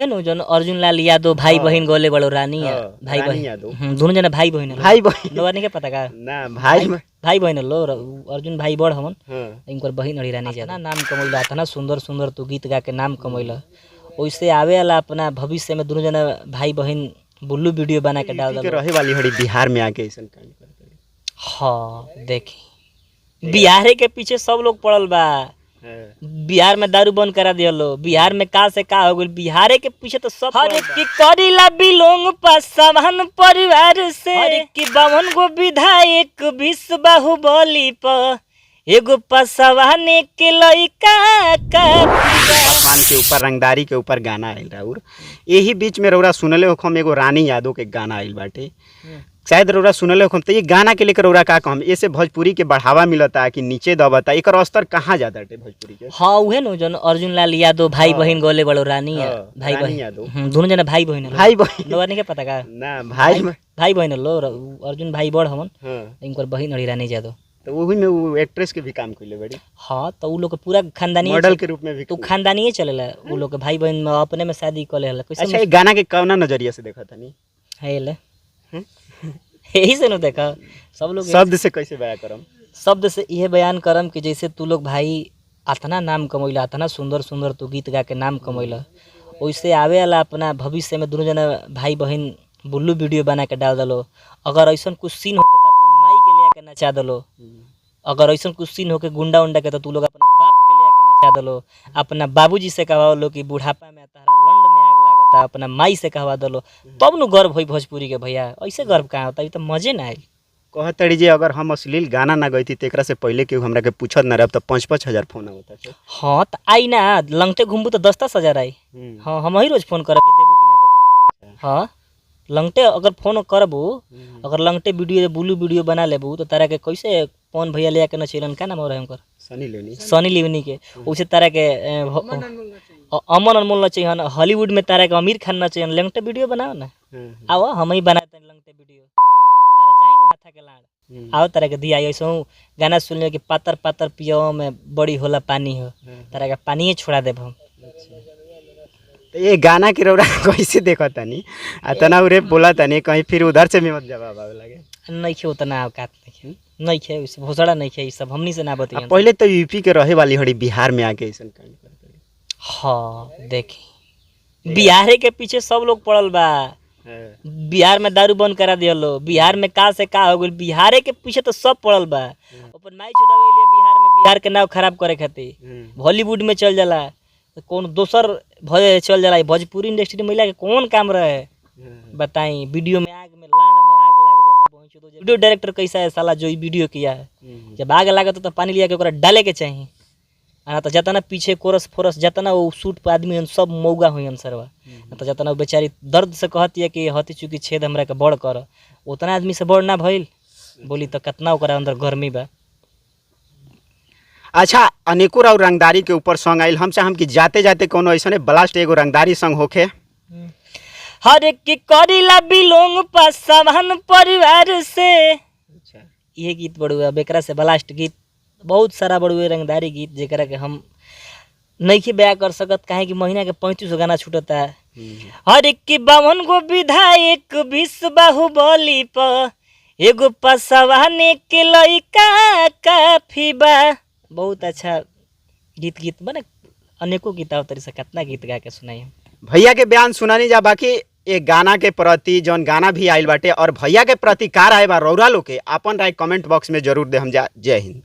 है नो जन अर्जुन लाल यादव भाई बहन गोले बड़ो रानी है भाई बहन दोनों जना भाई बहन लोग नहीं के पता का ना भाई बहन लो अर्जुन भाई बड़ हमन इनकर बहन हड़ी रानी ज्यादा नाम कमैला था ना सुंदर सुंदर तू गीत गा के नाम कमैला वैसे आवे वाला अपना भविष्य में दोनों जना भाई बहन बुल्लू वीडियो बना के डाल के रहे वाली हड़ी बिहार में आके ऐसा कांड करते। हाँ देखी बिहार के पीछे सब लोग पड़ल बा बिहार में दारू बंद करा दियो बिहार में का से का हो गइल बिहार के पीछे तो सब हर की करीला बिलोंग पासवान परिवार से हर की 52 गो विधायक 20 बाहुबली पर एगो पासवान के लइका का पासवान के ऊपर रंगदारी के ऊपर गाना आइल राउर यही बीच में रौरा सुनले हो हम एगो रानी यादव के गाना आइल बाटे शायद रौरा सुनले हो तो ये गाना के लेकर रौरा का कहम ऐसे भोजपुरी के बढ़ावा मिलता कि नीचे दबता एकर स्तर कहाँ जाता है भोजपुरी के। हाँ उहे नो जन अर्जुन लाल यादव भाई बहन गोले बड़ो रानी है भाई बहन दोनों जना भाई बहन लोग नहीं के पता का ना भाई बहन लो अर्जुन भाई बड़ हमन इनकर बहन हड़ी रानी यादव तो वही में वो एक्ट्रेस के भी काम कइले बड़ी। हाँ तो वो लोग के पूरा खानदानी मॉडल के रूप में भी तो खानदानी चलेला वो लोग के भाई बहन में अपने में शादी कर लेला। अच्छा ये गाना के कौना नजरिया से देखा था नहीं है ले यही से न देखा सब लोग शब्द से कैसे बयान करम शब्द से यह बयान करम कि जैसे तू लोग भाई अतना नाम कमैला अतना सुंदर सुंदर तू गीत गा के नाम कमैला वैसे आवे वाला अपना भविष्य में दोनों जना भाई बहन बुल्लू वीडियो बना के डाल दलो अगर ऐसा कुछ सीन होके तो अपना माई के ले के नचा दलो अगर ऐसा कुछ सीन होके गुंडा उंडा के तो तू लोग अपना बाप के ले के नचा दलो अपना बाबूजी से कहवा लो कि बुढ़ापा में तारा लंड में आग लागता अपना माई से कहवा दलो तब नु गर्व होई भोजपुरी के भैया ऐसे गर्व कहाँ होता है तो मजे ना आई कहतड़ी जे अगर हम अश्लील गाना ना गईती तो एकरा से पहले केहू हमरा के पूछत ना रह तो 5-5 हजार फोन होता है। हाँ तो आई ना लंगटे घूमबू तो 10-10 हजार आई। हाँ हम ही रोज फोन कर के देबू कि ना देबू। हाँ लंगटे अगर फोन करबू अगर लंगटे वीडियो बुल्लू वीडियो बना लेबू तो तारा के कैसे पवन भैया ले आके न चलन का नाम हो रहा है उनकर सनी लियोनी के उसे तारा के अमन अनमोल न चाहिए हॉलीवुड में तारा के आमिर खान न चाहिए लंगटे वीडियो बनाओ ना आओ हम ही बनाते लंगटे वीडियो तारा चाहिए ना हाथा के लाड़ आओ तारा के दिया ऐसा गाना सुनने कि पातर पातर पियो में बड़ी होला पानी हो तारा के पानी छोड़ा देब हम। तो ये गाना के रौरा कैसे देखा तनी तना उरे बोला तनी कहीं फिर उधर से भी मत जवाब आवे लगे नहीं खे उतना औकात नहीं खे भोसड़ा नहीं खे सब हमनी से ना बतिया पहले तो यूपी के रहे वाली हड़ी बिहार में आके ऐसा कांड करते। हाँ देखी बिहार के पीछे सब लोग पड़ल बा बिहार में दारू बंद करा दियो बिहार में का से का हो गइल बिहार के पीछे तो सब पड़ल बा अपन माई छोड़ावे लिए बिहार में बिहार के नाम खराब करे खातिर हॉलीवुड में चल जाला कौन दोसर चल जाला भोजपुरी इंडस्ट्री में महिला के कौन काम रहे बताई वीडियो में आग में लाड़ में आग लग जाता वीडियो डायरेक्टर कैसा है साला जो वीडियो किया है जब आग लगा तो पानी लिया के ओकरा डाले के चाहिए ना तो जतना पीछे कोरस फोरस जतना वो सूट पर आदमी सब मौगा हुई सरवा तो जतना बेचारी दर्द से कहती है कि हती चुकी छेद हमरा के बड़ कर उतना आदमी से बड़ ना भइल बोली तो कितना ओकरा अंदर गर्मी बा। अच्छा अनेको और रंगदारी के ऊपर सॉन्ग आइल हम चाहम कि जाते जाते कोनो ऐसा ब्लास्ट एगो रंगदारी सॉन्ग होखे हर की करीला बिलोंग पासवान परिवार से ये गीत बड़ुआ बेकरा से ब्लास्ट गीत बहुत सारा बड़ुए रंगदारी गीत जेकरा के हम नहीं के बया कर सकत काहे कि महीना के 35 गाना छूटता है। हर की 52 गो विधायक 20 बाहुबली पर एगो पासवान के लइका काफी बा बहुत अच्छा गीत बने अनेकों गीत तरी से कितना गीत गा के सुनाई भैया के बयान सुनानी जा बाकी ये गाना के प्रति जौन गाना भी आइल बाटे और भैया के प्रति का राय बा रौरा लोग के अपन राय कमेंट बॉक्स में जरूर दे हम जा। जय हिंद।